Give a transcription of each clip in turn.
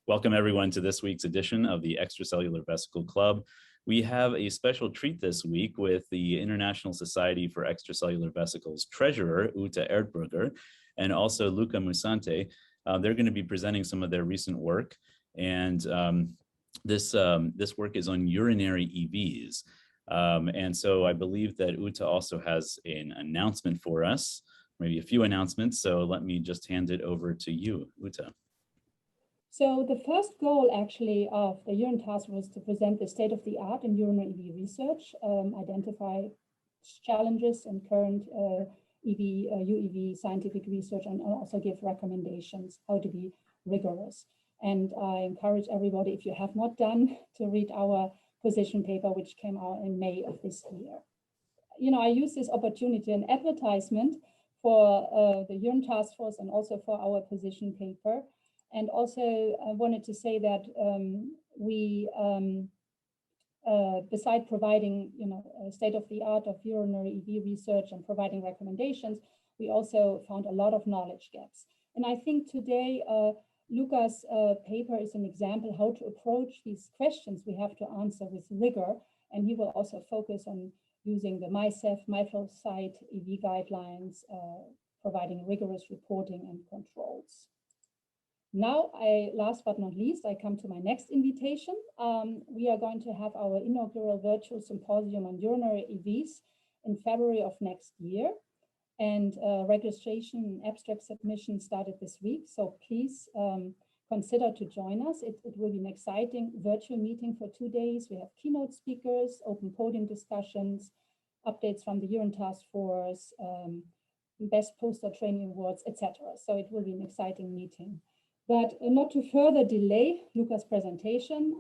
Welcome everyone to this week's edition of the Extracellular Vesicle Club. We have a special treat this week with the International Society for Extracellular Vesicles treasurer, Uta Erdbrügger, and also Luca Musante. They're going to be presenting some of their recent work, and this work is on urinary EVs. And so I believe that Uta also has an announcement for us, maybe a few announcements. So let me just hand it over to you, Uta. So the first goal actually of the Urine Task was to present the state of the art in urinary EV research, identify challenges in current UEV scientific research, and also give recommendations how to be rigorous. And I encourage everybody, if you have not done, to read our position paper, which came out in May of this year. You know, I use this opportunity and advertisement for the Urine Task Force and also for our position paper. And also, I wanted to say that we, beside providing, state-of-the-art of urinary EV research and providing recommendations, we also found a lot of knowledge gaps. And I think today, Luca's paper is an example how to approach these questions we have to answer with rigor. And he will also focus on using the MyCEF, MyFlowSite EV guidelines, providing rigorous reporting and controls. Now, last but not least, I come to my next invitation. We are going to have our inaugural virtual symposium on urinary EVs in February of next year. And registration and abstract submission started this week. So please consider to join us. It will be an exciting virtual meeting for 2 days. We have keynote speakers, open podium discussions, updates from the Urine Task Force, best poster training awards, etc. So it will be an exciting meeting. But not to further delay Luca's presentation,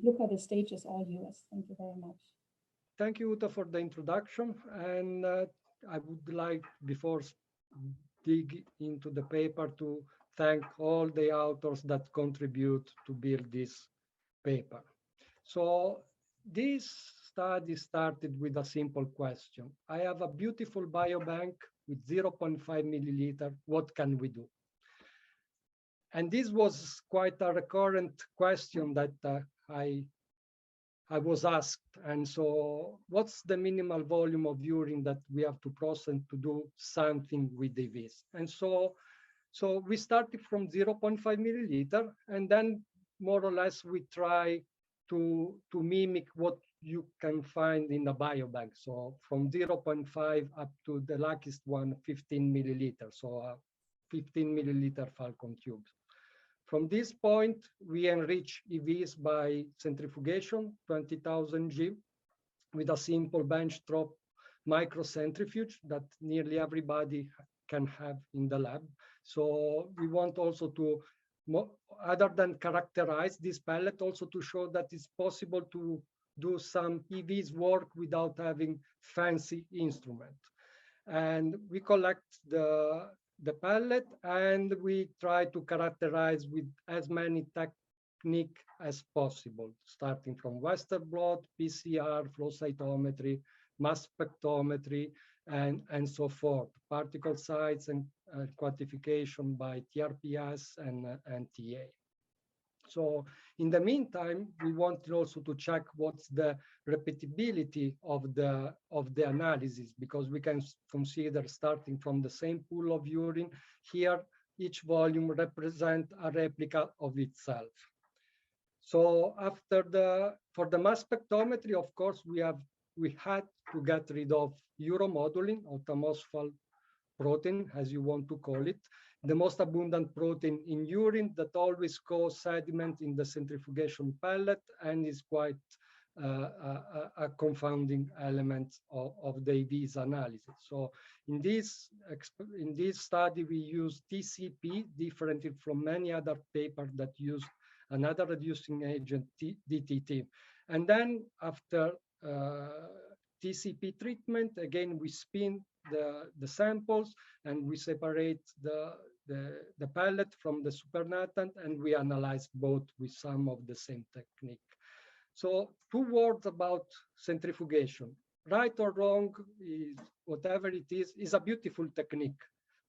Luca, the stage is all yours. Thank you very much. Thank you, Uta, for the introduction. And I would like, before dig into the paper, to thank all the authors that contribute to build this paper. So this study started with a simple question. I have a beautiful biobank with 0.5 milliliter. What can we do? And this was quite a recurrent question that I was asked. And so what's the minimal volume of urine that we have to process to do something with EVs? And so we started from 0.5 milliliter, and then more or less we try to mimic what you can find in a biobank. So from 0.5 up to the luckiest one, 15 milliliters. So 15 milliliter Falcon tubes. From this point, we enrich EVs by centrifugation, 20,000 G, with a simple bench top microcentrifuge that nearly everybody can have in the lab. So we want also to, other than characterize this pellet, also to show that it's possible to do some EVs work without having fancy instrument. And we collect the pellet, and we try to characterize with as many techniques as possible, starting from Western blot, PCR, flow cytometry, mass spectrometry, and so forth, particle size and quantification by TRPS and TA. So in the meantime, we wanted also to check what's the repeatability of the analysis, because we can consider starting from the same pool of urine. Here, each volume represents a replica of itself. So for the mass spectrometry, of course, we had to get rid of uromodulin, automospal protein, as you want to call it, the most abundant protein in urine that always causes sediment in the centrifugation pellet and is quite a confounding element of the EV's analysis. So in this study, we use TCP, different from many other papers that use another reducing agent, DTT. And then after TCP treatment, again, we spin the samples and we separate the pellet from the supernatant, and we analyze both with some of the same technique. So 2 words about centrifugation. Right or wrong, whatever it is a beautiful technique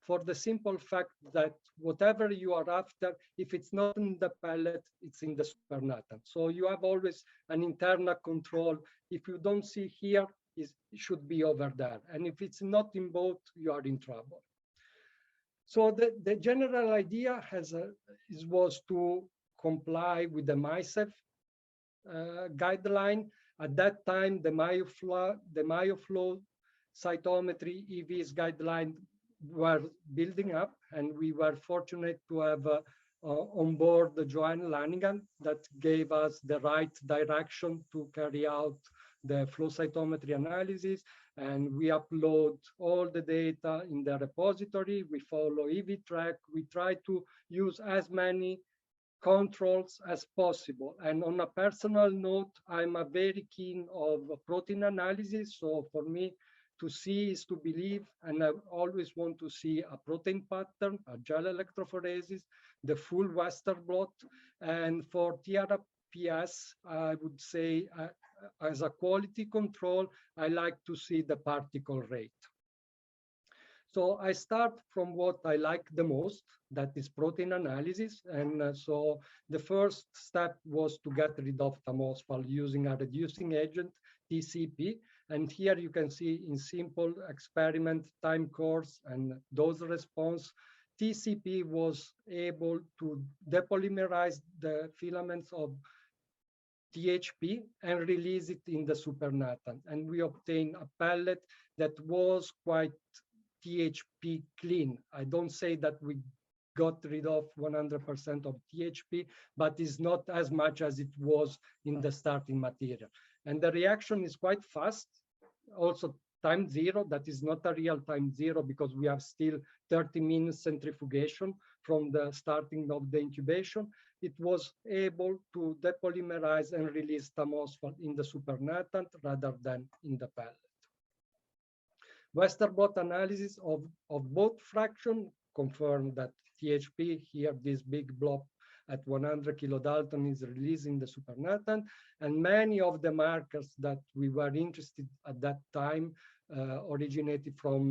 for the simple fact that whatever you are after, if it's not in the pellet, it's in the supernatant. So you have always an internal control. If you don't see here, it should be over there. And if it's not in both, you are in trouble. So the general idea was to comply with the MICEF guideline. At that time, the MyoFlow cytometry EVs guideline were building up, and we were fortunate to have on board the Joanne Lanigan that gave us the right direction to carry out the flow cytometry analysis. And we upload all the data in the repository. We follow EV track. We try to use as many controls as possible. And on a personal note, I'm a very keen of protein analysis. So for me, to see is to believe, and I always want to see a protein pattern, a gel electrophoresis, the full Western blot. And for TRPS, I would say as a quality control, I like to see the particle rate. So I start from what I like the most, that is protein analysis. And so the first step was to get rid of tamoxifen using a reducing agent, TCP. And here you can see in simple experiment, time course, and dose response, TCP was able to depolymerize the filaments of THP and release it in the supernatant. And we obtained a pellet that was quite THP clean. I don't say that we got rid of 100% of THP, but it's not as much as it was in the starting material. And the reaction is quite fast. Also time zero, that is not a real time zero because we have still 30 minutes centrifugation from the starting of the incubation. It was able to depolymerize and release tamoxifen in the supernatant rather than in the pellet. Western blot analysis of both fraction confirmed that THP, here this big blob at 100 kilodalton is released in the supernatant, and many of the markers that we were interested at that time originated from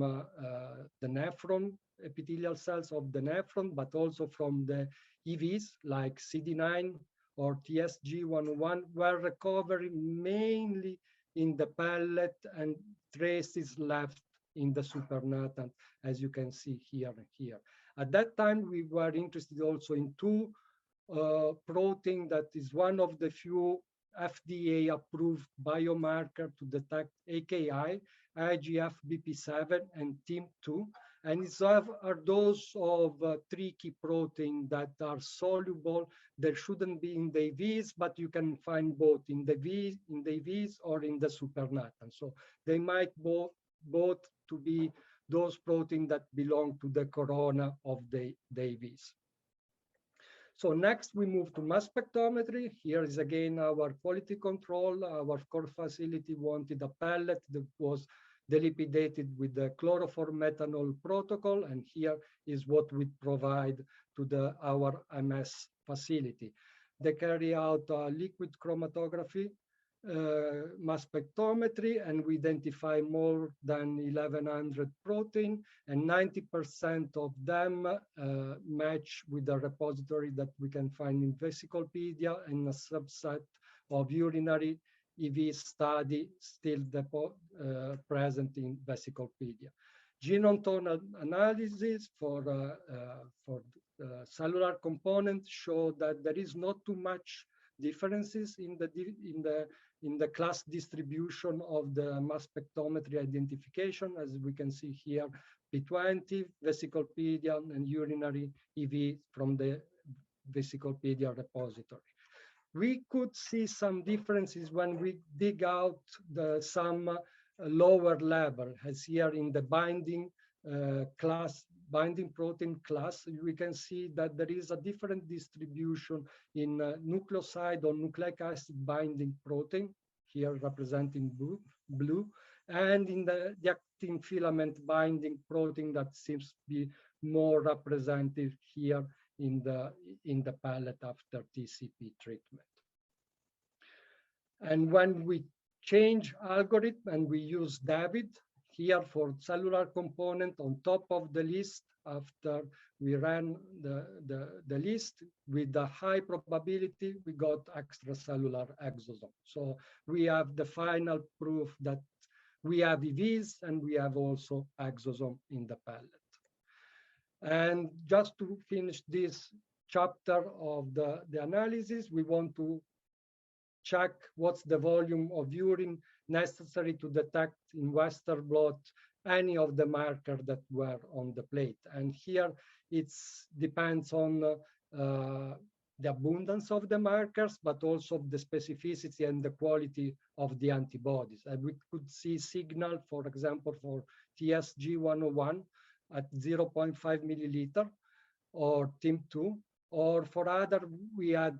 the nephron, epithelial cells of the nephron, but also from the EVs like CD9 or TSG101 were recovered mainly in the pellet and traces left in the supernatant, as you can see here and here. At that time, we were interested also in two protein that is one of the few FDA-approved biomarker to detect AKI, IGF-BP7 and TIM2. And these are those of tricky protein that are soluble. There shouldn't be in the EVs, but you can find both in the EVs or in the supernatant. So they might both to be those proteins that belong to the corona of the EVs. So next we move to mass spectrometry. Here is again our quality control. Our core facility wanted a pellet that was delipidated with the chloroform methanol protocol, and here is what we provide to our MS facility. They carry out liquid chromatography, mass spectrometry, and we identify more than 1,100 protein, and 90% of them match with the repository that we can find in Vesiclepedia, and a subset of urinary EV study still present in Vesiclepedia. Genome tone analysis for cellular components show that there is not too much differences in the class distribution of the mass spectrometry identification, as we can see here, P20, Vesiclepedia, and urinary EV from the Vesiclepedia repository. We could see some differences when we dig out some lower level, as here in the binding binding protein class. We can see that there is a different distribution in nucleoside or nucleic acid binding protein, here representing blue, and in the actin filament binding protein that seems to be more representative here in the pellet after TCP treatment. And when we change algorithm and we use David, here for cellular component on top of the list. After we ran the list with the high probability, we got extracellular exosome. So we have the final proof that we have EVs and we have also exosome in the pellet. And just to finish this chapter of the analysis, we want to check what's the volume of urine necessary to detect in Western blot any of the markers that were on the plate. And here it depends on the abundance of the markers, but also the specificity and the quality of the antibodies. And we could see signal, for example, for TSG101 at 0.5 milliliter or TIM2, or for other, we had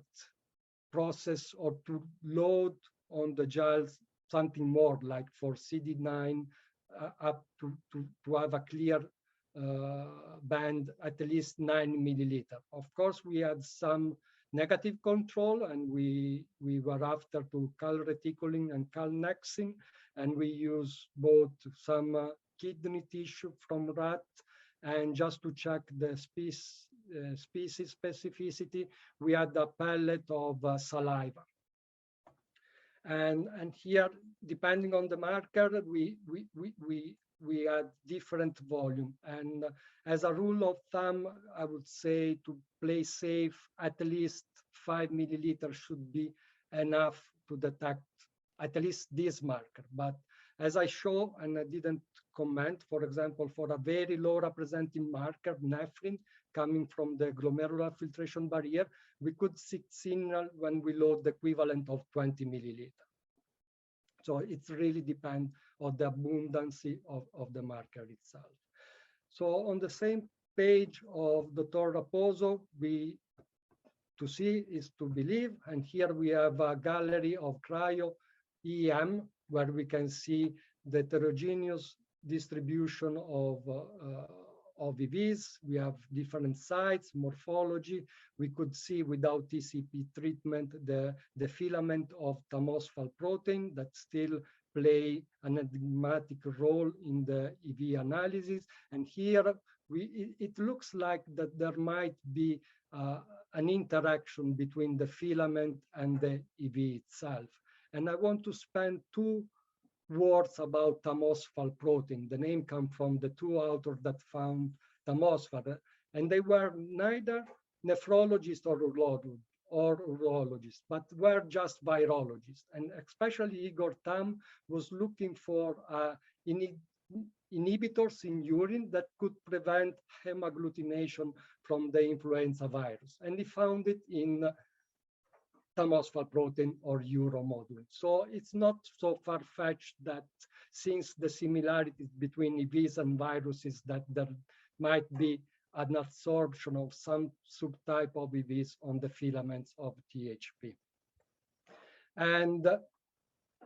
process or to load on the gels something more, like for CD9 up to have a clear band at least 9 milliliter. Of course, we had some negative control, and we were after to calreticulin and calnexin, and we use both some kidney tissue from rat, and just to check the species specificity, we had a pellet of saliva. And here, depending on the marker, we had different volume. And as a rule of thumb, I would say to play safe, at least 5 milliliters should be enough to detect at least this marker. But as I show, and I didn't comment, for example, for a very low representing marker, nephrin, coming from the glomerular filtration barrier, we could see signal when we load the equivalent of 20 milliliter. So it really depends on the abundance of the marker itself. So on the same page of Dr. Raposo, to see is to believe, and here we have a gallery of Cryo-EM, where we can see the heterogeneous distribution of EVs. We have different sites, morphology. We could see without TCP treatment the filament of tamosphere protein that still play an enigmatic role in the EV analysis. And here it looks like that there might be an interaction between the filament and the EV itself. And I want to spend 2 words about tamosphere protein. The name comes from the 2 authors that found tamosphere, and they were neither nephrologists or urologists, but were just virologists. And especially Igor Tam was looking for inhibitors in urine that could prevent hemagglutination from the influenza virus. And he found it in tamosphere protein or uromodulin. So it's not so far-fetched that since the similarities between EVs and viruses that there might be an absorption of some subtype of EVs on the filaments of THP. And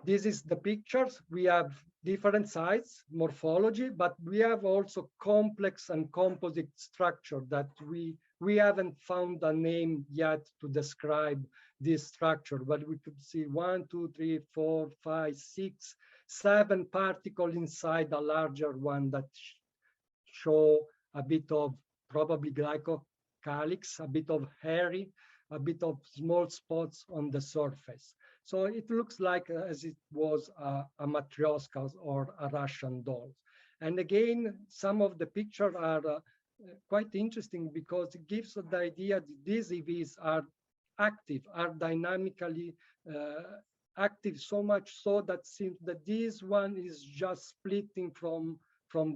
this is the pictures. We have different sites, morphology, but we have also complex and composite structure that we haven't found a name yet to describe this structure, but we could see 1, 2, 3, 4, 5, 6, 7 particles inside a larger one that show a bit of probably glycocalyx, a bit of hairy, a bit of small spots on the surface. So it looks like as it was a matryoshka or a Russian doll. And again, some of the pictures are quite interesting because it gives us the idea that these EVs are active, are dynamically active, so much so that seems that this one is just splitting from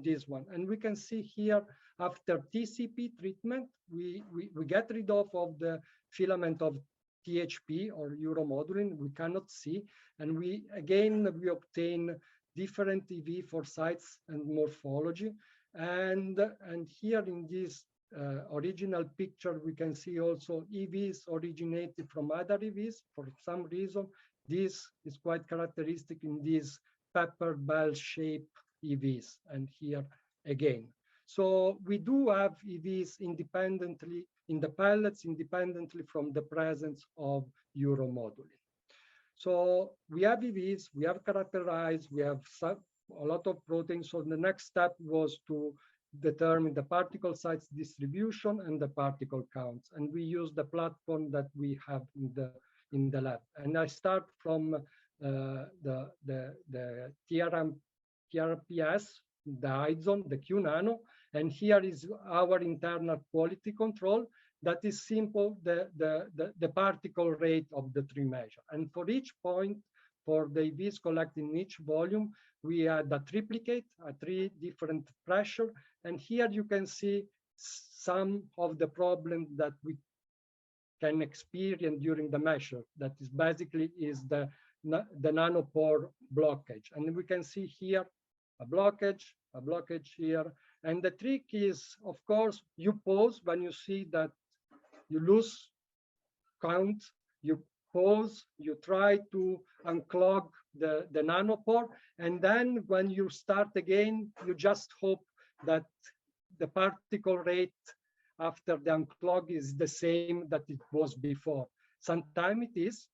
this one. And we can see here, after TCP treatment, we get rid of the filament of THP or uromodulin, we cannot see. And we obtain different EV for sites and morphology. And here in this original picture, we can see also EVs originated from other EVs. For some reason, this is quite characteristic in these pepper bell shape EVs. And here again. So we do have EVs independently in the pellets, independently from the presence of uromodulin. So we have EVs, we have characterized, we have a lot of proteins. So the next step was to determine the particle size distribution and the particle counts. And we use the platform that we have in the lab. And I start from the TRPS, the ISON, the Q nano, and here is our internal quality control. That is simple, the particle rate of the three measures. And for each point, for the EVs collected in each volume, we had a triplicate, a 3 different pressure. And here you can see some of the problems that we can experience during the measure. That is basically is the nanopore blockage. And we can see here a blockage here. And the trick is, of course, you pause when you see that you lose count, you pause, you try to unclog the nanopore, and then when you start again, you just hope that the particle rate after the unclog is the same that it was before. Sometimes it is,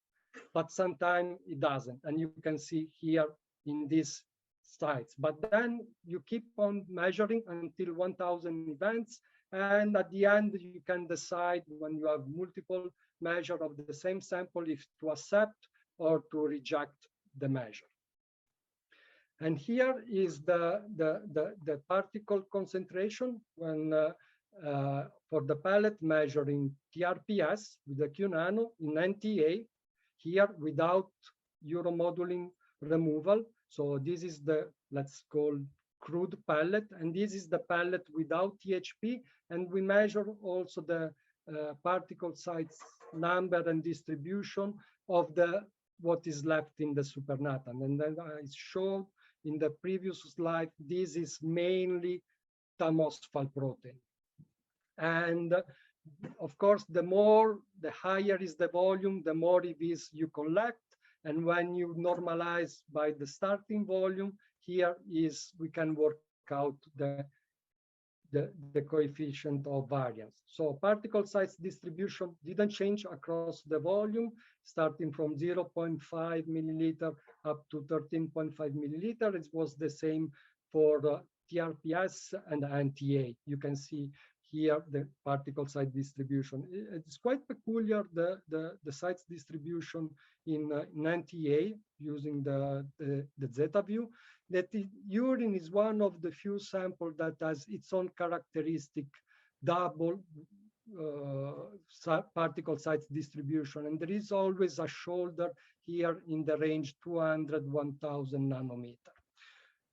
but sometimes it doesn't. And you can see here in these sites. But then you keep on measuring until 1,000 events. And at the end, you can decide when you have multiple measures of the same sample if to accept or to reject the measure. And here is the particle concentration when for the pellet measuring TRPS with the Q nano in NTA, here without Euromoduling removal. So this is the, let's call crude pellet, and this is the pellet without THP, and we measure also the particle size number and distribution of the what is left in the supernatant. And then I showed in the previous slide, this is mainly thermophile protein. And of course, the higher is the volume, the more EVs you collect. And when you normalize by the starting volume, here is we can work out the coefficient of variance. So particle size distribution didn't change across the volume, starting from 0.5 milliliter up to 13.5 milliliter. It was the same for TRPS and NTA. You can see here the particle size distribution. It's quite peculiar, the size distribution in NTA using the zeta view. That urine is one of the few samples that has its own characteristic double particle size distribution. And there is always a shoulder here in the range 200, 1000 nanometer.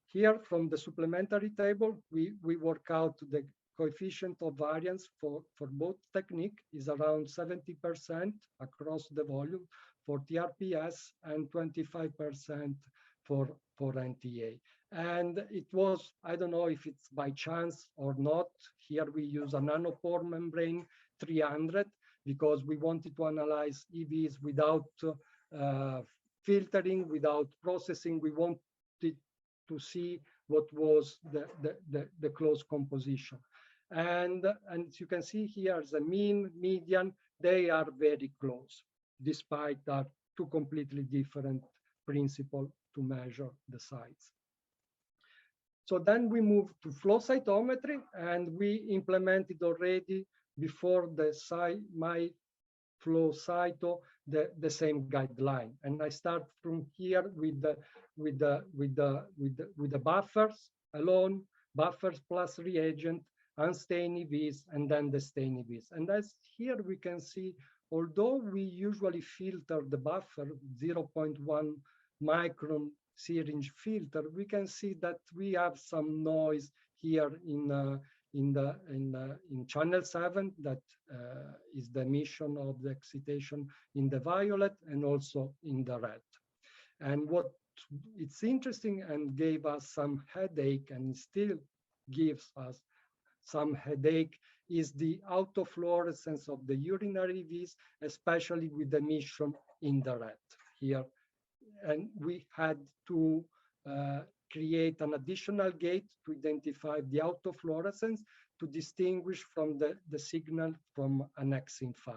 Here from the supplementary table, we work out the coefficient of variance for both technique is around 70% across the volume for TRPS and 25% for NTA. And it was, I don't know if it's by chance or not, here we use a nanopore membrane 300 because we wanted to analyze EVs without filtering, without processing. We wanted to see what was the close composition. And as you can see here, the mean, median, they are very close, despite that two completely different principles to measure the size. So then we move to flow cytometry, and we implemented already before the my flow cyto the same guideline. And I start from here with the buffers alone, buffers plus reagent, unstained EVs, and then the stained EVs. And as here we can see, although we usually filter the buffer 0.1 micron syringe filter, we can see that we have some noise here in channel 7, that is the emission of the excitation in the violet and also in the red. And what it's interesting and gave us some headache and still gives us some headache is the autofluorescence of the urinary EVs, especially with the emission in the red here. And we had to create an additional gate to identify the autofluorescence to distinguish from the signal from an Xin5.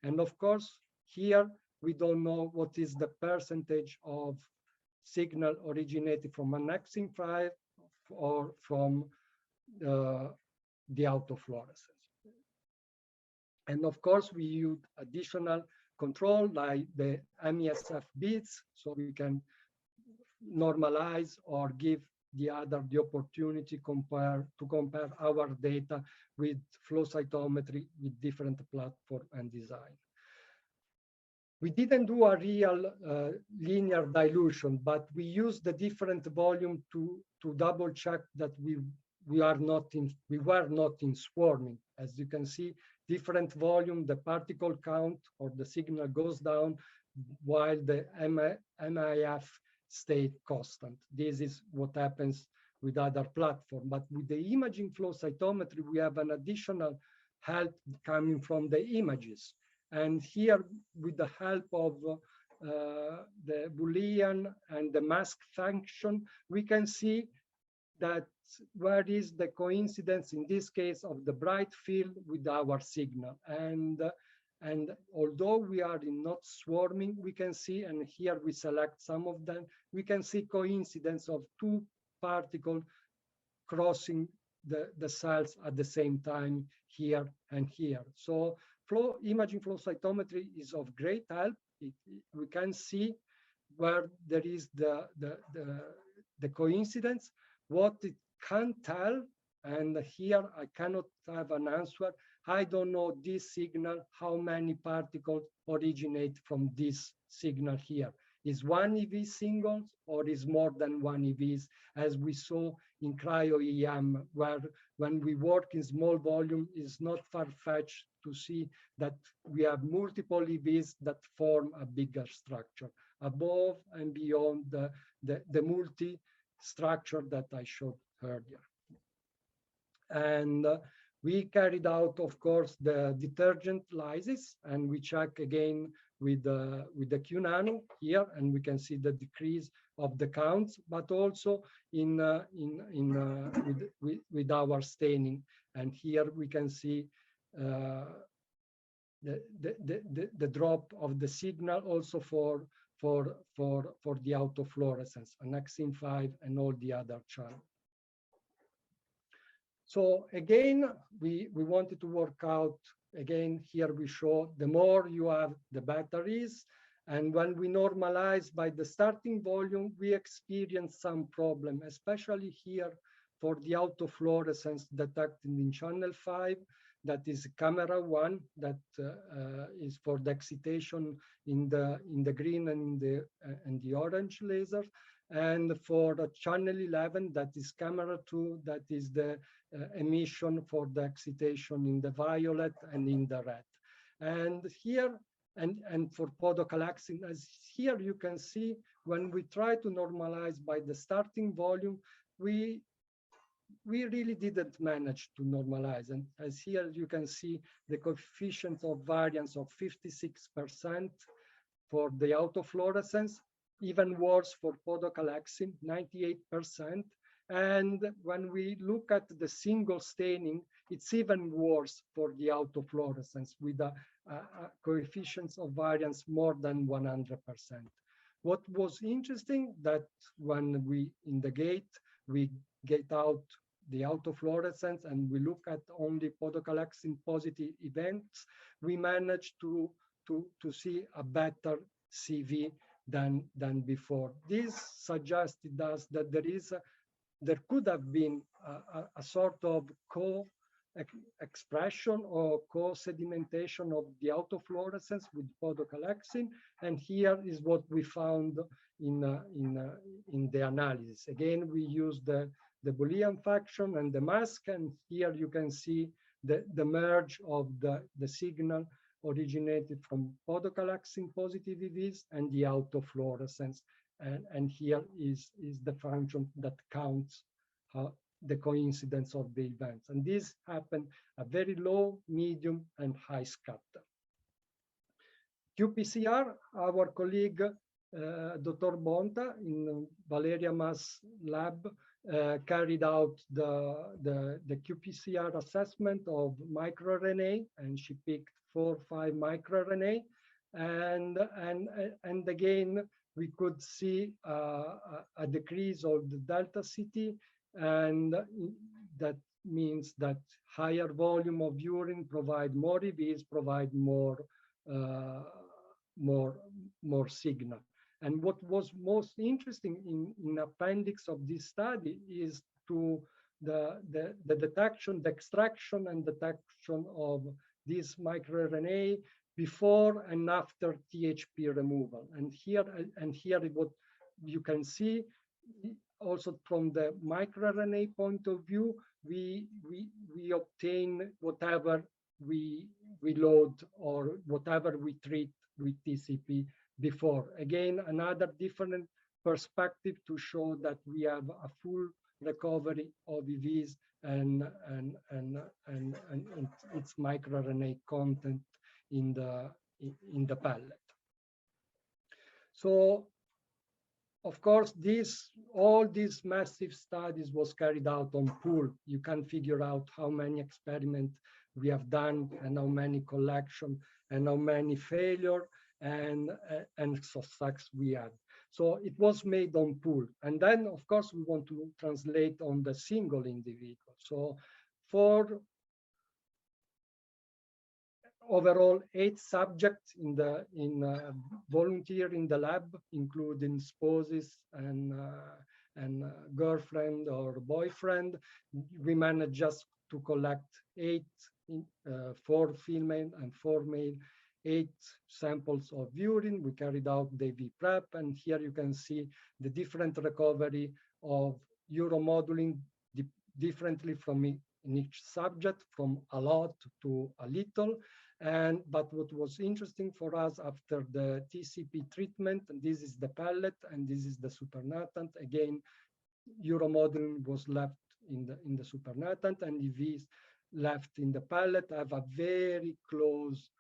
And of course, here we don't know what is the percentage of signal originated from an X-infrared or from the autofluorescence. And of course, we use additional control like the MESF bits, so we can normalize or give the other the opportunity to compare our data with flow cytometry with different platform and design. We didn't do a real linear dilution, but we used the different volume to double check that we were not in swarming. As you can see, different volume, the particle count or the signal goes down while the MIF stayed constant. This is what happens with other platforms. But with the imaging flow cytometry, we have an additional help coming from the images. And here, with the help of the Boolean and the mask function, we can see that where is the coincidence, in this case, of the bright field with our signal. And although we are not swarming, we can see, and here we select some of them, we can see coincidence of two particles crossing the cells at the same time here and here. So imaging flow cytometry is of great help. We can see where there is the coincidence. What it can't tell, and here I cannot have an answer, I don't know this signal, how many particles originate from this signal here. Is one EV singles or is more than one EVs, as we saw in Cryo-EM, where when we work in small volume, it's not far-fetched to see that we have multiple EVs that form a bigger structure, above and beyond the multi-structure that I showed earlier. And we carried out, of course, the detergent lysis, and we check again with the QNano here, and we can see the decrease of the counts, but also with our staining. And here we can see the drop of the signal also for the autofluorescence, an X-in5 and all the other channels. So again, we wanted to work out, again, here we show the more you have, the better is. And when we normalize by the starting volume, we experience some problem, especially here for the autofluorescence detected in channel 5, that is camera 1, that is for the excitation in the green and in the orange laser. And for the channel 11, that is camera 2, that is the emission for the excitation in the violet and in the red. And here, and for podocalaxin, as here you can see, when we try to normalize by the starting volume, we really didn't manage to normalize. And as here you can see the coefficient of variance of 56% for the autofluorescence, even worse for podocalaxin, 98%. And when we look at the single staining, it's even worse for the autofluorescence with a coefficient of variance more than 100%. What was interesting that when we, in the gate, we get out the autofluorescence and we look at only podocalaxin positive events, we managed to see a better CV than before. This suggested us that there could have been a sort of co-expression or co-sedimentation of the autofluorescence with podocalaxin, and here is what we found in the analysis. Again, we used the Boolean function and the mask, and here you can see the merge of the signal originated from podocalaxin positive EVs and the autofluorescence. And here is the function that counts the coincidence of the events. And this happened at very low, medium, and high scatter. qPCR, our colleague, Dr. Bonta in Valeria Mas' lab, carried out the qPCR assessment of microRNA, and she picked 4 or 5 microRNA. And again, we could see a decrease of the delta CT, and that means that higher volume of urine provide more EVs, provide more signal. And what was most interesting in appendix of this study is to the detection, the extraction and detection of this microRNA before and after THP removal. And here what you can see also from the microRNA point of view, we obtain whatever we load or whatever we treat with TCP before. Again, another different perspective to show that we have a full recovery of EVs and its microRNA content in the pellet. So, of course, all these massive studies was carried out on pool. You can figure out how many experiments we have done and how many collection and how many failure and success we had. So it was made on pool. And then, of course, we want to translate on the single individual. So for overall 8 subjects in volunteer in the lab, including spouses and girlfriend or boyfriend, we managed just to collect 4 female and 4 male, 8 samples of urine. We carried out the EV prep, and here you can see the different recovery of uromodulin differently from in each subject, from a lot to a little. But what was interesting for us after the TCP treatment, and this is the pellet and this is the supernatant, again, uromodulin was left in the supernatant and EVs left in the pellet have a very close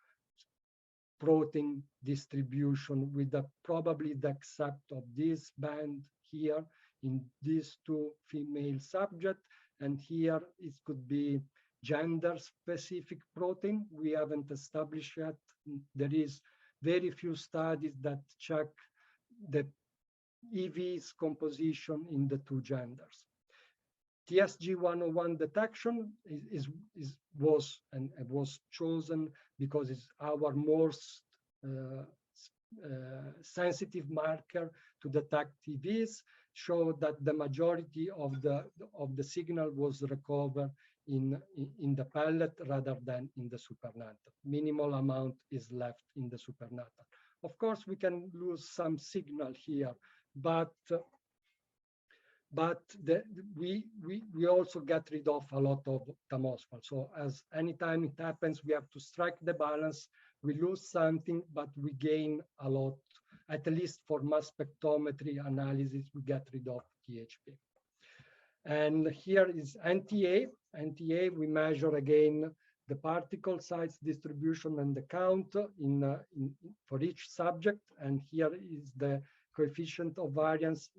protein distribution with probably the except of this band here in these 2 female subjects, and here it could be gender-specific protein. We haven't established yet. There is very few studies that check the EV's composition in the 2 genders. TSG101 detection was chosen because it's our most sensitive marker to detect EVs. Showed that the majority of the signal was recovered in the pellet rather than in the supernatant. Minimal amount is left in the supernatant. Of course, we can lose some signal here, but we also get rid of a lot of tamoxifen. So as anytime it happens, we have to strike the balance. We lose something, but we gain a lot. At least for mass spectrometry analysis, we get rid of THP. And here is NTA. NTA, we measure again the particle size distribution and the count for each subject. And here is the coefficient of variance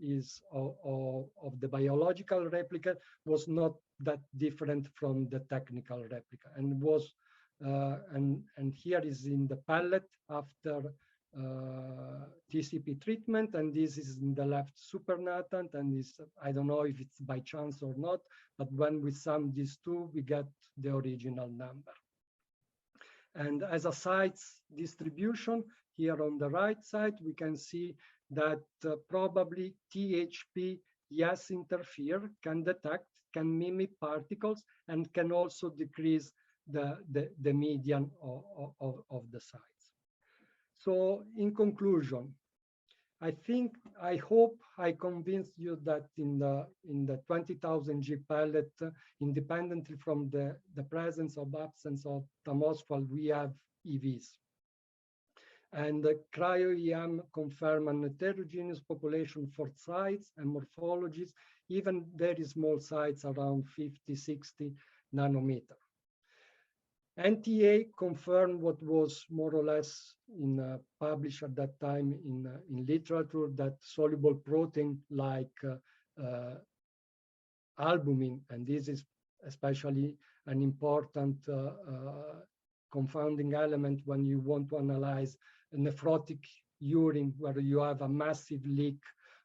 of the biological replica was not that different from the technical replica, and was and here is in the pellet after TCP treatment, and this is in the left supernatant, and this, I don't know if it's by chance or not, but when we sum these 2, we get the original number. And as a size distribution, here on the right side, we can see that probably THP, yes, interfere, can detect, can mimic particles, and can also decrease the median of the size. So in conclusion, I hope I convinced you that in the 20,000 G pellet, independently from the presence or absence of tamoxifen, we have EVs. And the Cryo-EM confirm an heterogeneous population for sites and morphologies, even very small sites around 50, 60 nanometer. NTA confirmed what was more or less published at that time in literature, that soluble protein like albumin, and this is especially an important confounding element when you want to analyze nephrotic urine, where you have a massive leak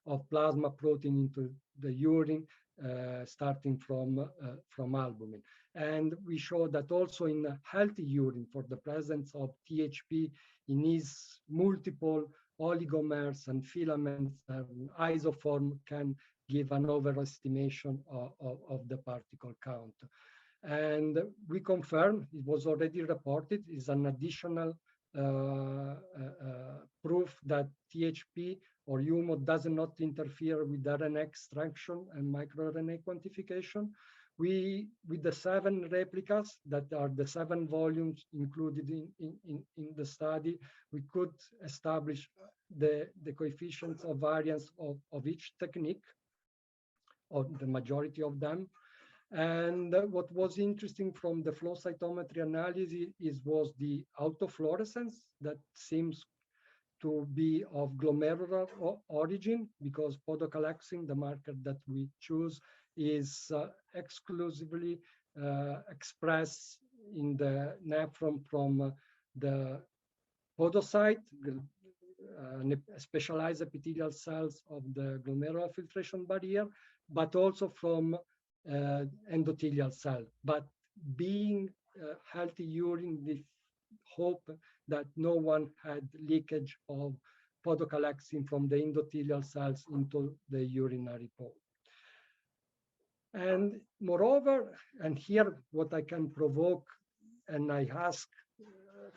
of plasma protein into the urine, starting from albumin. And we show that also in healthy urine, for the presence of THP in its multiple oligomers and filaments and isoform can give an overestimation of the particle count. And we confirm, it was already reported, is an additional proof that THP or HUMO does not interfere with RNA extraction and microRNA quantification. With the 7 replicas that are the 7 volumes included in the study, we could establish the coefficients of variance of each technique, or the majority of them. And what was interesting from the flow cytometry analysis was the autofluorescence that seems to be of glomerular origin, because podocalcin, the marker that we choose, is exclusively expressed in the nephron from the podocyte, specialized epithelial cells of the glomerular filtration barrier, but also from endothelial cell. But being healthy urine, we hope that no one had leakage of podocalcin from the endothelial cells into the urinary pole. And moreover, and here what I can provoke, and I ask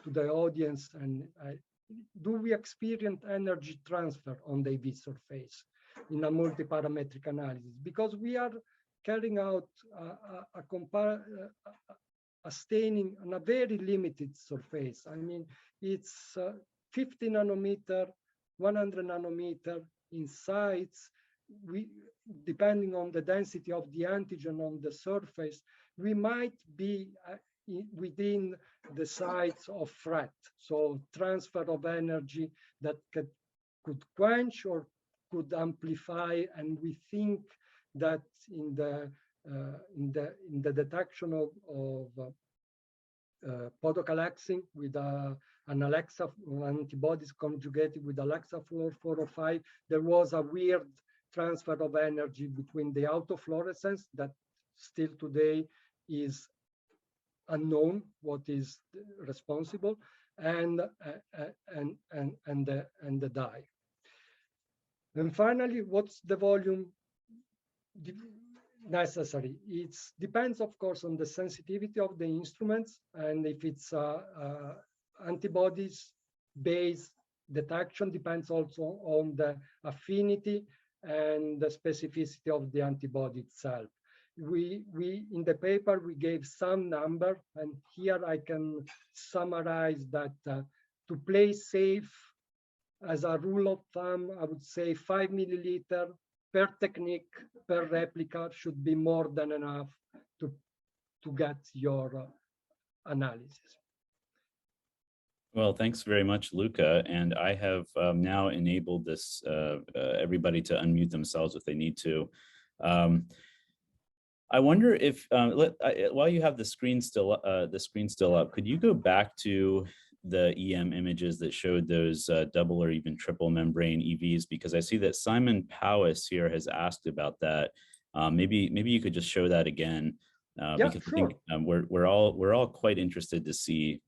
to the audience, and do we experience energy transfer on the EV surface in a multi-parametric analysis? Because we are carrying out a staining on a very limited surface. I mean, it's 50 nanometer, 100 nanometer in size. Depending on the density of the antigen on the surface, we might be within the size of FRET, so transfer of energy that could quench or could amplify. And we think that in the detection of podocalcin with an Alexa antibodies conjugated with Alexa 405, there was a weird transfer of energy between the autofluorescence that still today is unknown what is responsible, and the dye. And finally, what's the volume necessary? It depends, of course, on the sensitivity of the instruments, and if it's antibodies-based detection, depends also on the affinity and the specificity of the antibody itself. We in the paper, we gave some number, and here I can summarize that to play safe, as a rule of thumb, I would say 5 milliliter per technique, per replica should be more than enough to get your analysis. Well, thanks very much, Luca. And I have now enabled this everybody to unmute themselves if they need to. I wonder if while you have the screen still up, could you go back to the EM images that showed those double or even triple membrane EVs? Because I see that Simon Powis here has asked about that. Maybe you could just show that again, because sure. I think we're all quite interested to see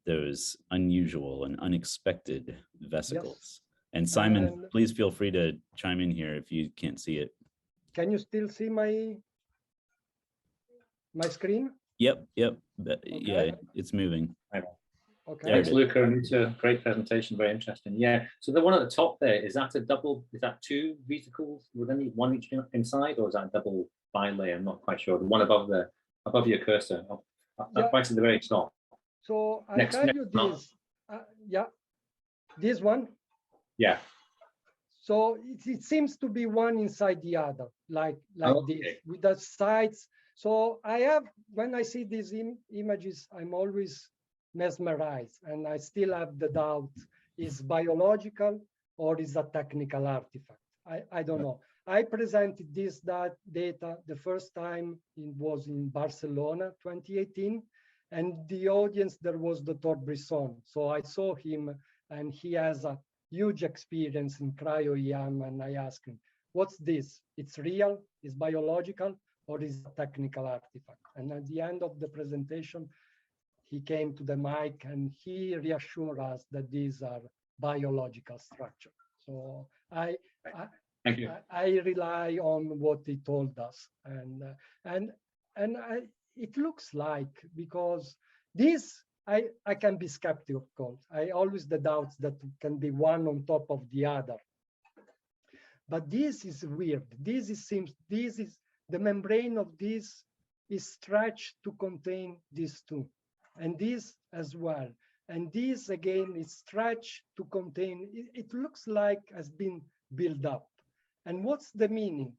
those unusual and unexpected vesicles. Yes. And Simon, please feel free to chime in here if you can't see it. Can you still see my screen? Yep. Okay. Yeah, it's moving. Okay. Thanks, Luca and Uta. Great presentation, very interesting. Yeah. So the one at the top there, is that two vesicles with only one each inside, or is that a double bilayer? I'm not quite sure. The one above your cursor, right at the very top. So I tell you this. This one. Yeah. So it seems to be one inside the other, like this, with the sides. So when I see these images, I'm always mesmerized, and I still have the doubt: is biological or is a technical artifact? I don't know. I presented this data the first time. It was in Barcelona, 2018, and the audience there was Dr. Brisson. So I saw him, and he has a huge experience in cryo-EM, and I asked him, what's this? It's real, it's biological, or is it a technical artifact? And at the end of the presentation, he came to the mic and he reassured us that these are biological structure. So Thank you. I rely on what he told us, it looks like, because this I can be skeptical. I always the doubts that it can be one on top of the other. But this is weird. This is the membrane of this is stretched to contain these two, and this as well. And this again is stretched to contain. It looks like has been built up. And what's the meaning?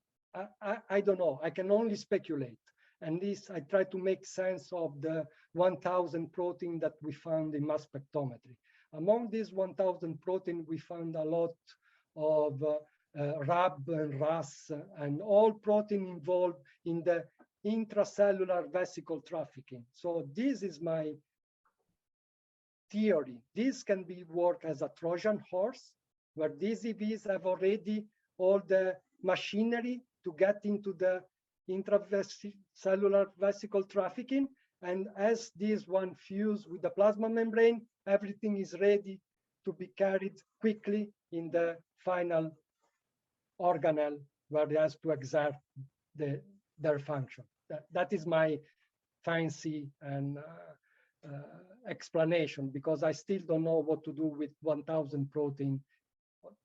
I don't know. I can only speculate. And this, I try to make sense of the 1,000 protein that we found in mass spectrometry. Among these 1,000 protein, we found a lot of RAB and RAS and all protein involved in the intracellular vesicle trafficking. So this is my theory. This can be work as a Trojan horse, where these EVs have already all the machinery to get into the intracellular vesicle trafficking. And as this one fuse with the plasma membrane, everything is ready to be carried quickly in the final organelle where it has to exert their function. That is my fancy and explanation, because I still don't know what to do with 1,000 protein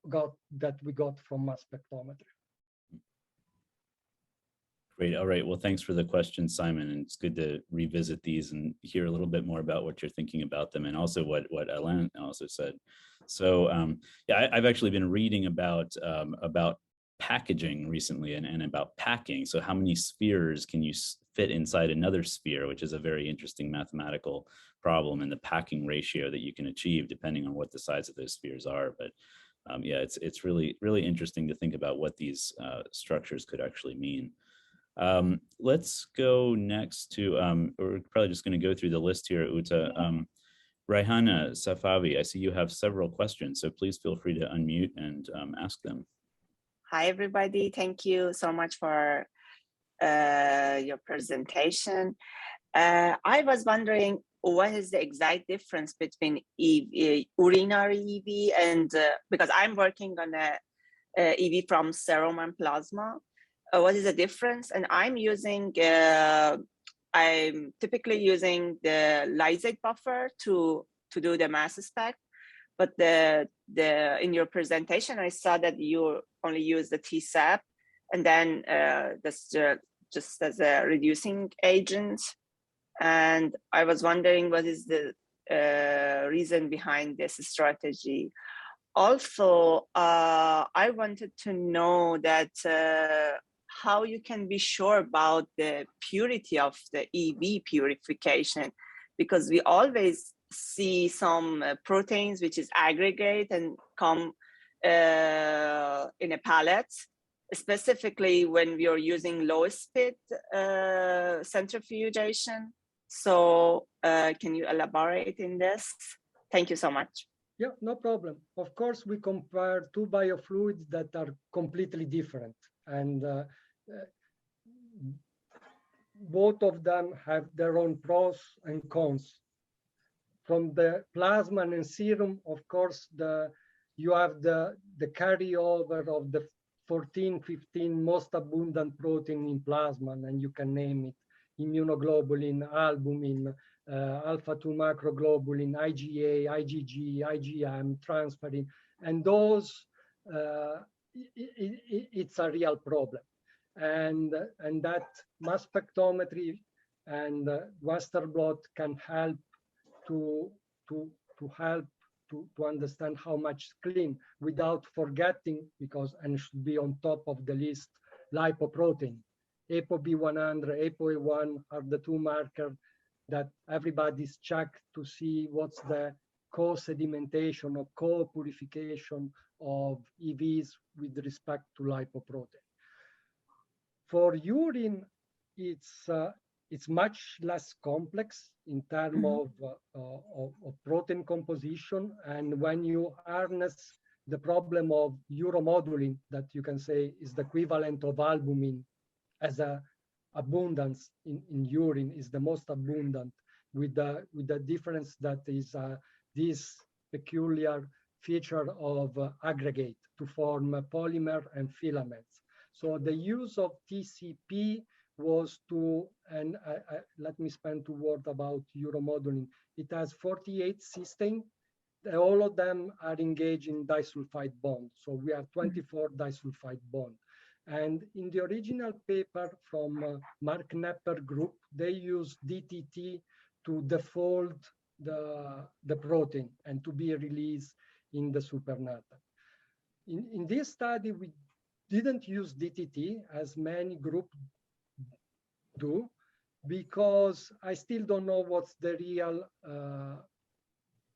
that we got from mass spectrometry. Great. All right. Well, thanks for the question, Simon. And it's good to revisit these and hear a little bit more about what you're thinking about them, and also what Alain also said. So yeah, I've actually been reading about packaging recently and about packing. So how many spheres can you fit inside another sphere, which is a very interesting mathematical problem, and the packing ratio that you can achieve depending on what the size of those spheres are. But yeah, it's really interesting to think about what these structures could actually mean. Let's go next to, we're probably just going to go through the list here, Uta. Raihana Safavi, I see you have several questions, so please feel free to unmute and ask them. Hi, everybody. Thank you so much for your presentation. I was wondering, what is the exact difference between urinary EV and, because I'm working on a EV from serum and plasma. What is the difference? And I'm typically using the lysate buffer to do the mass spec. But in your presentation, I saw that you only use the TSAP, and then that's just as a reducing agent. And I was wondering, what is the reason behind this strategy? Also, I wanted to know that how you can be sure about the purity of the EV purification, because we always see some proteins which is aggregate and come in a pallet, specifically when we are using low speed centrifugation. So can you elaborate in this? Thank you so much. Yeah, no problem. Of course, we compare two biofluids that are completely different, and both of them have their own pros and cons. From the plasma and serum, of course, you have the carryover of the 14, 15 most abundant protein in plasma, and you can name it: immunoglobulin, albumin, alpha-2 macroglobulin, IgA, IgG, IgM, transferrin, and those, it's a real problem. And that mass spectrometry and Western blot can help to understand how much clean, without forgetting, because, and should be on top of the list, lipoprotein. ApoB100, ApoA1 are the two markers that everybody's checked to see what's the co-sedimentation or co-purification of EVs with respect to lipoprotein. For urine, it's much less complex in terms of protein composition, and when you harness the problem of uromodulin, that you can say is the equivalent of albumin as a abundance in urine, is the most abundant, with the difference that is this peculiar feature of aggregate to form polymer and filaments. So the use of TCP was to, and let me spend 2 words about uromodulin. It has 48 cysteine. All of them are engaged in disulfide bond. So we have 24 disulfide bond. And in the original paper from Mark Knepper group, they use DTT to defold the protein and to be released in the supernatant. In this study, we didn't use DTT as many groups do, because I still don't know what's the real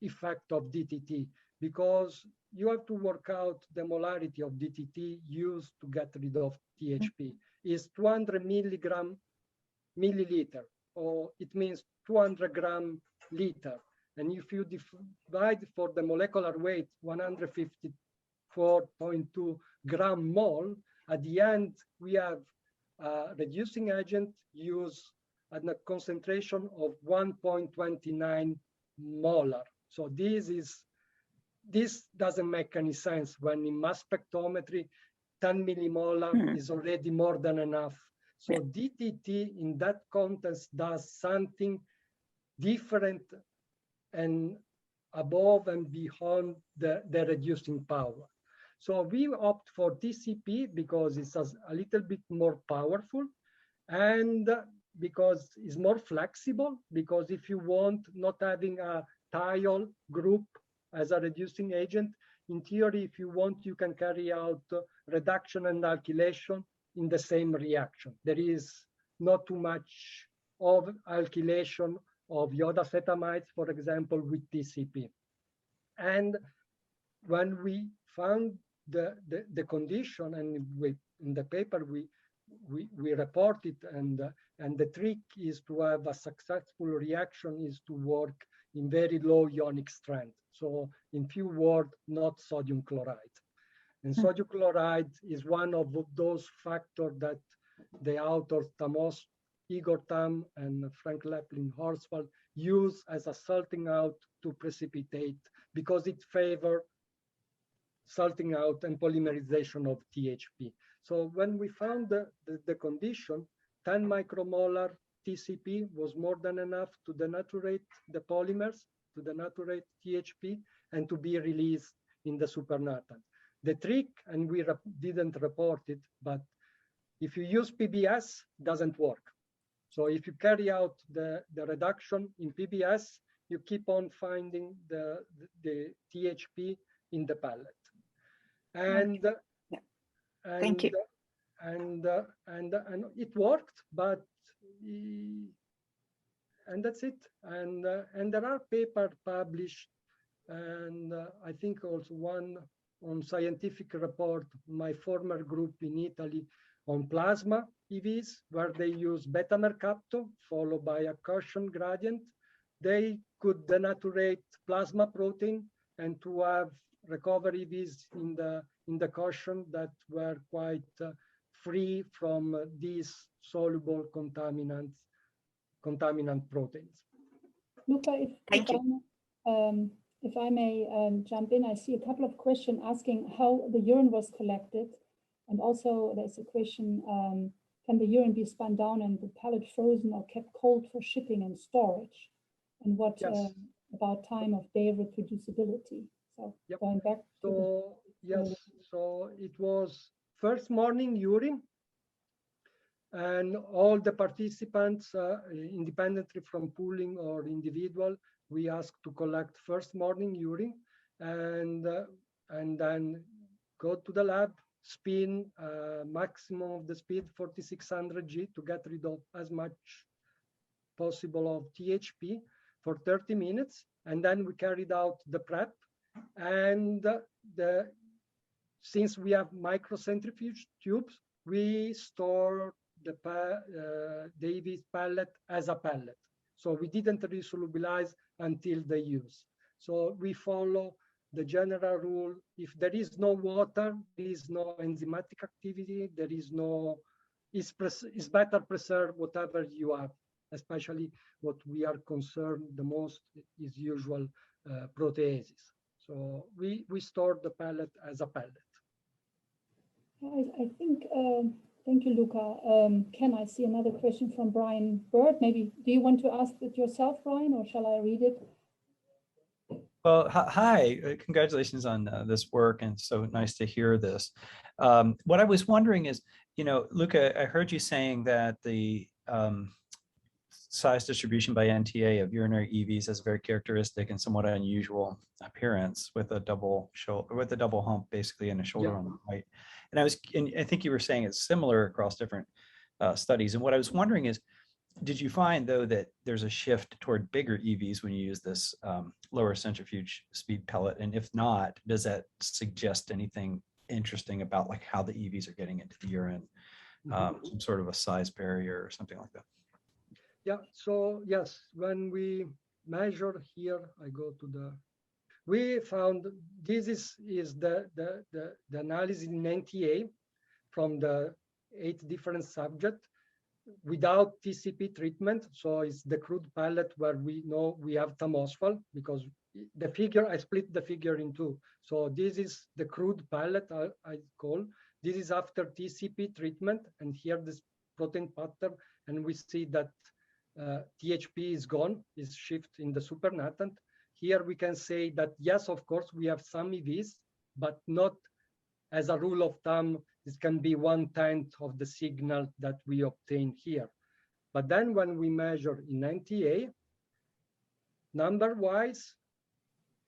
effect of DTT, because you have to work out the molarity of DTT used to get rid of THP. Is 200 milliliter, or it means 200 gram liter. And if you divide for the molecular weight, 154.2 gram mole, at the end, we have a reducing agent used at a concentration of 1.29 molar. So this doesn't make any sense when in mass spectrometry, 10 millimolar is already more than enough. So DTT in that context does something different and above and beyond the reducing power. So we opt for TCP because it's a little bit more powerful, and because it's more flexible, because if you want not having a thiol group as a reducing agent, in theory, if you want, you can carry out reduction and alkylation in the same reaction. There is not too much of alkylation of iodoacetamides, for example, with TCP. And when we found the condition, and in the paper we report it, and the trick is to have a successful reaction is to work in very low ionic strength. So in few words, not sodium chloride. And sodium chloride is one of those factors that the authors Tamos, Igor Tam, and Frank Leplin-Horsfall use as a salting out to precipitate, because it favors salting out and polymerization of THP. So when we found the condition, 10 micromolar TCP was more than enough to denaturate the polymers, to denaturate THP, and to be released in the supernatant. The trick, and we didn't report it, but if you use PBS, doesn't work. So if you carry out the reduction in PBS, you keep on finding the THP in the pellet. And, Thank you. And it worked, but and that's it. And there are papers published, and I think also one on Scientific Report, my former group in Italy, on plasma EVs, where they use beta mercapto followed by a Cauchy gradient. They could denaturate plasma protein and to have recover EVs in the Cauchy that were quite free from these soluble contaminant proteins. Luca, if I may jump in, I see a couple of questions asking how the urine was collected. And also there's a question, can the urine be spun down and the pellet frozen or kept cold for shipping and storage? And what about time of day reproducibility? So going back to so it was first morning urine, and all the participants, independently from pooling or individual, we asked to collect first morning urine, and then go to the lab, spin maximum of the speed 4600 G to get rid of as much possible of THP for 30 minutes, and then we carried out the prep. And since we have microcentrifuge tubes, we store the EV pellet as a pellet. So we didn't resolubilize until the use. So we follow the general rule, if there is no water, there is no enzymatic activity, there is no, it's better preserve whatever you have, especially what we are concerned the most is usual proteases. So we store the pellet as a pellet. I think, thank you, Luca. Ken, I see another question from Brian Bird. Maybe, do you want to ask it yourself, Brian, or shall I read it? Well, hi, congratulations on this work, and so nice to hear this. What I was wondering is, you know, Luca, I heard you saying that the size distribution by NTA of urinary EVs has a very characteristic and somewhat unusual appearance with a double shoulder, with a double hump, basically, and a shoulder on the right. And I think you were saying it's similar across different studies. And what I was wondering is, did you find, though, that there's a shift toward bigger EVs when you use this lower centrifuge speed pellet? And if not, does that suggest anything interesting about like how the EVs are getting into the urine, some sort of a size barrier or something like that? Yeah, so yes, when we measure here, I go to the, we found this is the analysis in NTA from the 8 different subjects without TCP treatment. So it's the crude pellet where we know we have tamosphenol, because the figure, I split the figure in two. So this is the crude pellet I call. This is after TCP treatment, and here this protein pattern, and we see that THP is gone, is shift in the supernatant. Here we can say that, yes, of course, we have some EVs, but not as a rule of thumb, this can be 1/10 of the signal that we obtain here. But then when we measure in NTA, number-wise,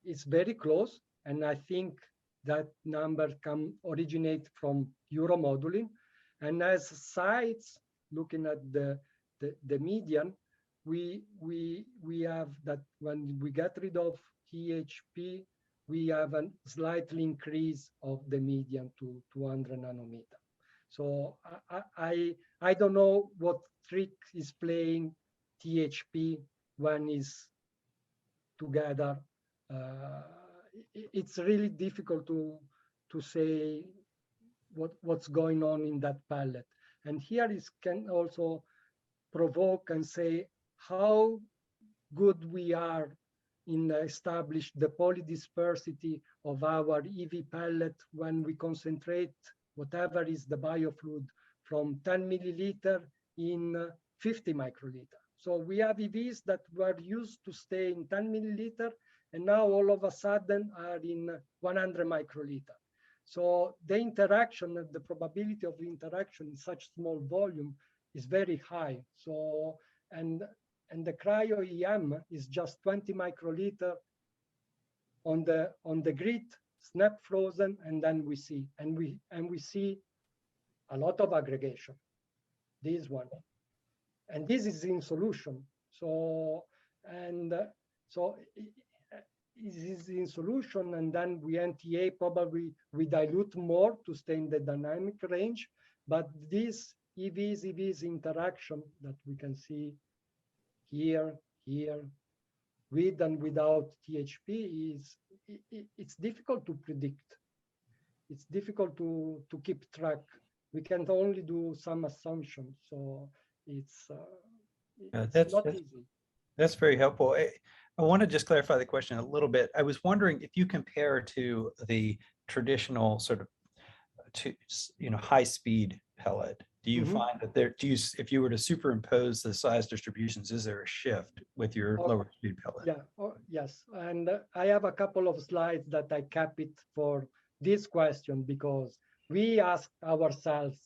it's very close. And I think that number can originate from uromodulin. And as sites, looking at the median, we have that when we get rid of THP, we have a slightly increase of the median to 200 nanometer. So I don't know what trick is playing THP when it's together. It's really difficult to say what's going on in that pellet. And here is can also provoke and say how good we are in establish the polydispersity of our EV pellet when we concentrate whatever is the biofluid from 10 milliliter in 50 microliter. So we have EVs that were used to stay in 10 milliliter, and now all of a sudden are in 100 microliter. So the interaction, the probability of interaction in such small volume is very high. So, and the Cryo-EM is just 20 microliter on the grid, snap frozen, and then we see, and we see a lot of aggregation. This one, and this is in solution. So, and so it is in solution, and then we NTA probably we dilute more to stay in the dynamic range. But this EVs interaction that we can see here, with and without THP it's difficult to predict. It's difficult to keep track. We can only do some assumptions. So it's not easy. That's very helpful. I want to just clarify the question a little bit. I was wondering if you compare to the traditional sort of high speed pellet, do you find that there, if you were to superimpose the size distributions, is there a shift with your lower speed pellet? Yeah, yes. And I have a couple of slides that I kept it for this question, because we asked ourselves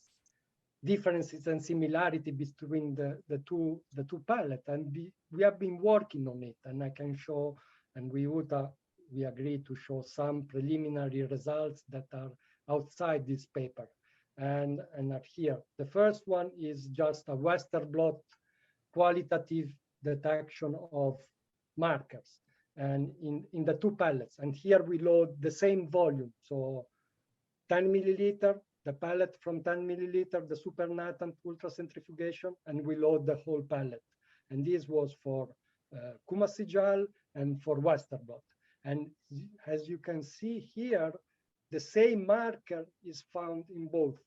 differences and similarity between the two pellets, and we have been working on it, and I can show, and we agreed to show some preliminary results that are outside this paper and are here. The first one is just a Western blot qualitative detection of markers and in the two pellets, and here we load the same volume, so 10 milliliter, the pellet from 10 milliliter, the supernatant ultracentrifugation, and we load the whole pellet. And this was for qPCR and for Western blot. And as you can see here, the same marker is found in both.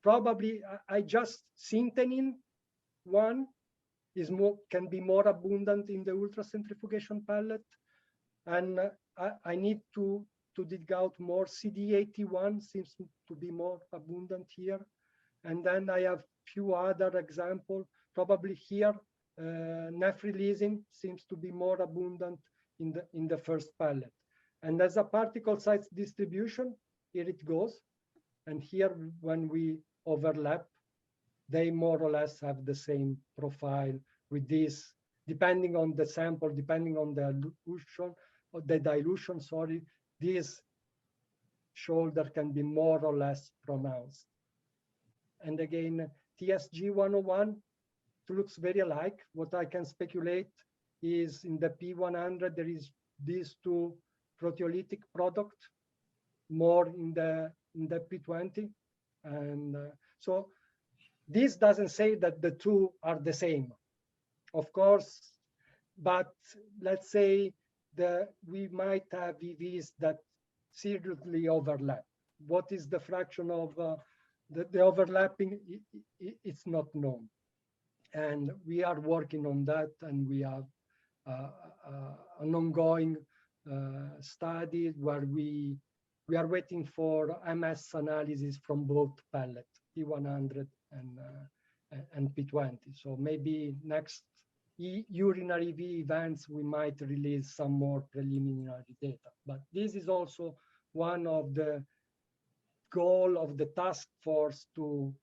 Probably I just synthenin one is can be more abundant in the ultracentrifugation pellet, and I need to dig out more. CD81 seems to be more abundant here, and then I have few other examples. Probably here, nephrilisin seems to be more abundant in the first pellet. And as a particle size distribution, here it goes. And here, when we overlap, they more or less have the same profile with this, depending on the sample, depending on the dilution, sorry, this shoulder can be more or less pronounced. And again, TSG 101 looks very alike. What I can speculate is in the P100, there is these two proteolytic product, more in the P20. And so this doesn't say that the two are the same, of course, but let's say we might have EVs that seriously overlap. What is the fraction of the overlapping? It's not known. And we are working on that, and we have an ongoing study where we are waiting for MS analysis from both pellets, P100 and P20. So maybe next urinary EV events, we might release some more preliminary data. But this is also one of the goal of the task force to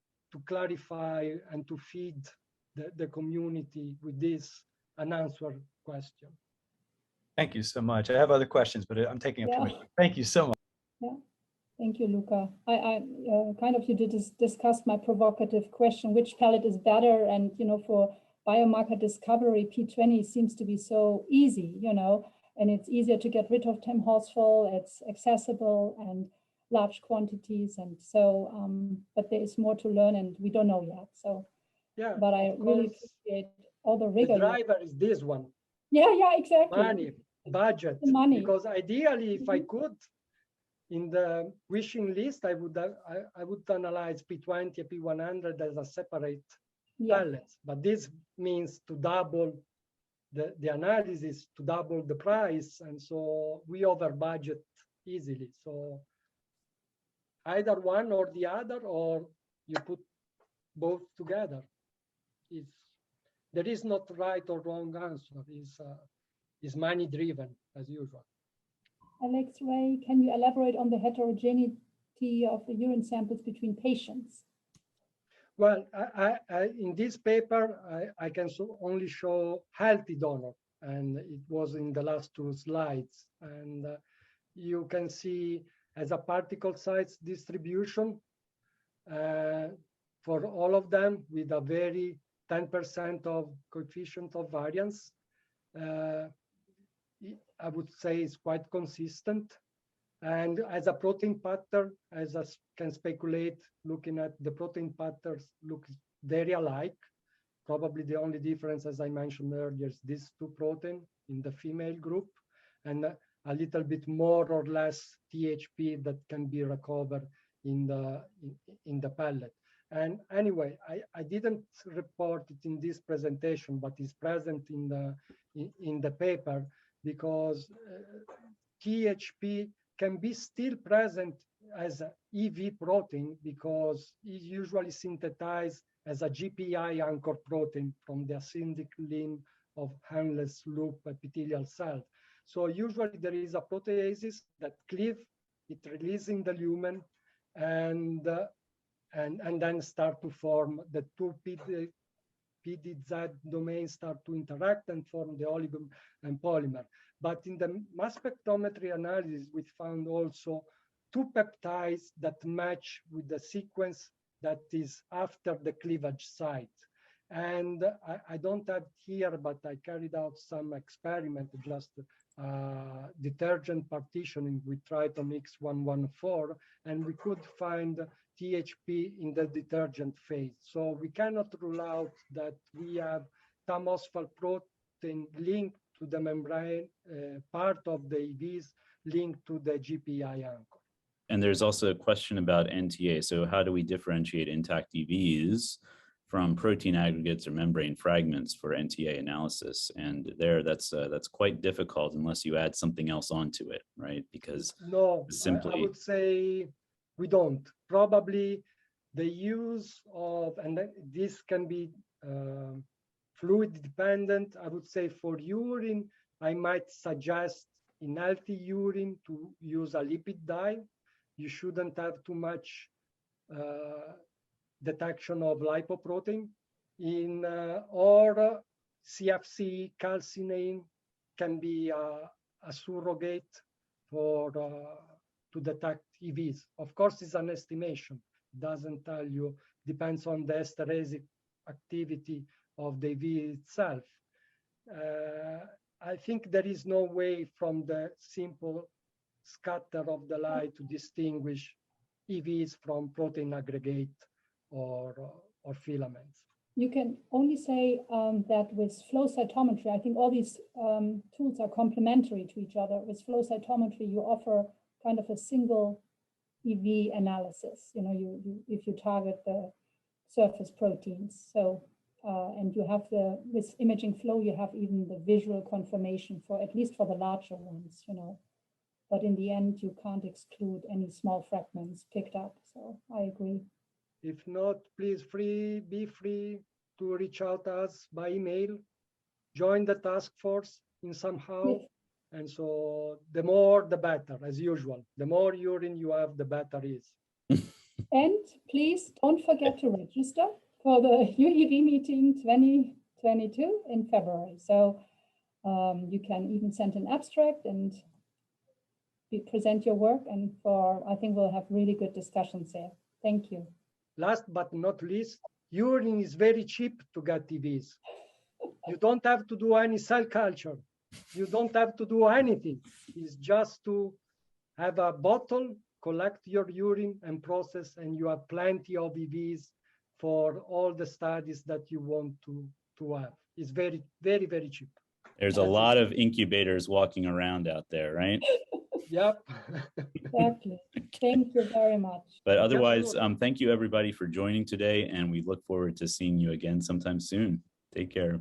clarify and to feed the community with this unanswered question. Thank you so much. I have other questions, but I'm taking up too much. Thank you so much. Yeah, thank you, Luca. I kind of, you did discuss my provocative question, which pellet is better? And, for biomarker discovery, P20 seems to be so easy, and it's easier to get rid of TEM phosphol, it's accessible and large quantities. And so, but there is more to learn and we don't know yet. So, yeah, but I really appreciate all the rigor. The driver is this one. Yeah, exactly. Money, budget. The money. Because ideally, if I could, in the wishing list, I would analyze P20 and P100 as a separate pellets. But this means to double the analysis, to double the price, and so we over budget easily. So either one or the other, or you put both together. There is not right or wrong answer. Is money driven as usual. Alex Ray, can you elaborate on the heterogeneity of the urine samples between patients? Well, in this paper, I can only show healthy donor, and it was in the last two slides. And you can see as a particle size distribution for all of them with a very 10% of coefficient of variance. I would say it's quite consistent. And as a protein pattern, as I can speculate, looking at the protein patterns look very alike. Probably the only difference, as I mentioned earlier, is these two proteins in the female group, and a little bit more or less THP that can be recovered in the pellet. And anyway, I didn't report it in this presentation, but it's present in the paper, because THP can be still present as an EV protein, because it's usually synthesized as a GPI anchor protein from the ascending limb of Henle's loop epithelial cell. So usually there is a proteases that cleave, it releasing the lumen, and then start to form the two PDZ domains start to interact and form the oligo and polymer. But in the mass spectrometry analysis, we found also two peptides that match with the sequence that is after the cleavage site. And I don't have here, but I carried out some experiment, just detergent partitioning with Tritomix 114, and we could find THP in the detergent phase. So we cannot rule out that we have TAM phosphol protein linked to the membrane part of the EVs linked to the GPI anchor. And there's also a question about NTA. So how do we differentiate intact EVs from protein aggregates or membrane fragments for NTA analysis? And there, that's quite difficult unless you add something else onto it, right? Because no, simply I would say we don't. Probably the use of, and this can be fluid dependent. I would say for urine, I might suggest in healthy urine to use a lipid dye. You shouldn't have too much detection of lipoprotein. Or CFC calcinane can be a surrogate for to detect EVs. Of course, it's an estimation. It doesn't tell you, depends on the esterase activity of the EV itself. I think there is no way from the simple scatter of the light to distinguish EVs from protein aggregate or filaments. You can only say that with flow cytometry, I think all these tools are complementary to each other. With flow cytometry, you offer kind of a single EV analysis. You know, if you target the surface proteins. So, and you have with imaging flow, you have even the visual confirmation for, at least for the larger ones, you know. But in the end, you can't exclude any small fragments picked up. So I agree. If not, please be free to reach out to us by email, join the task force in somehow. Yes. And so the more, the better, as usual. The more urine you have, the better it is. And please don't forget to register for the UEV meeting 2022 in February. So you can even send an abstract and present your work. And I think we'll have really good discussions there. Thank you. Last but not least, urine is very cheap to get EVs. You don't have to do any cell culture. You don't have to do anything. It's just to have a bottle, collect your urine and process, and you have plenty of EVs for all the studies that you want to have. It's very, very, very cheap. There's a lot of incubators walking around out there, right? Yep. Exactly. Thank you very much. But otherwise, thank you everybody for joining today, and we look forward to seeing you again sometime soon. Take care.